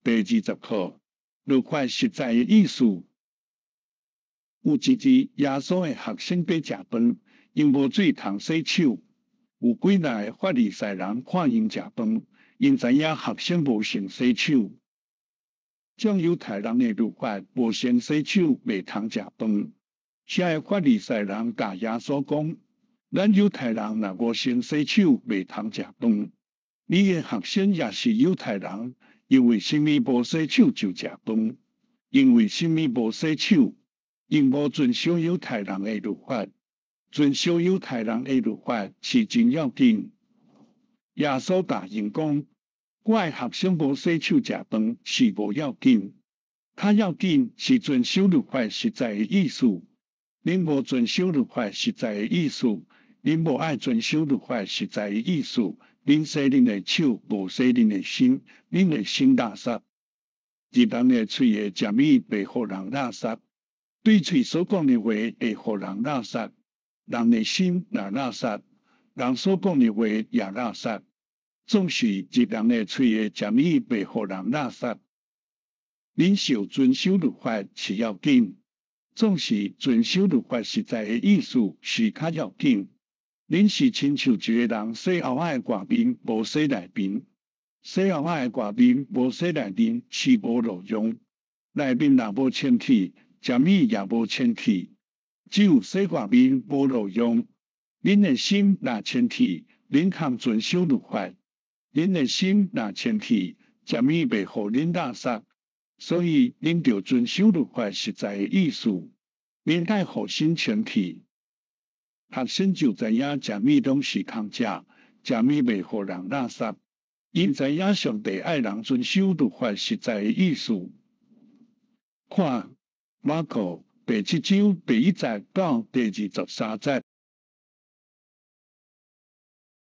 第20课，律法实在的意思。有一日，耶稣的学生在食饭，因无水通洗手。有几个法利赛人看因食饭，因知影学生无先洗手。将犹太人的律法无先洗手，未通食饭。遐个法利赛人甲耶稣讲：咱犹太人若无先洗手，未通食饭。你的学生也是犹太人，因为什么无洗手就食饭？因为什么无洗手？因无遵守犹太人的律法。遵守犹太人的律法是真要紧。耶稣答应讲：我的学生无洗手食饭是无要紧，较要紧是遵守律法实在的意思。恁无遵守律法实在的意思，恁无爱遵守律法实在的意思，恁洗恁的手，无洗恁的心，恁的心垃圾。入人的嘴的食物袂互人垃圾，对嘴所讲的话会互人垃圾。人的心若垃圾，人所讲的话也垃圾。总是入人的嘴的食物袂互人垃圾。恁受遵守律法是要紧，总是遵守律法实在的意思是较要紧。恁是亲像一个人洗后仔的外面，无洗内面。洗后仔的外面无洗内面是无路用。内面若无清气，食物也无清气。只有洗外面无路用。恁的心若清气，恁通遵守律法。恁的心若清气，食物袂互恁垃圾。所以恁着遵守律法实在的意思。恁爱互心清气。学生就知影食物拢是通食，食物袂互人垃圾。因知影上帝爱人遵守律法实在的意思。看马可第7章第1节到第23节。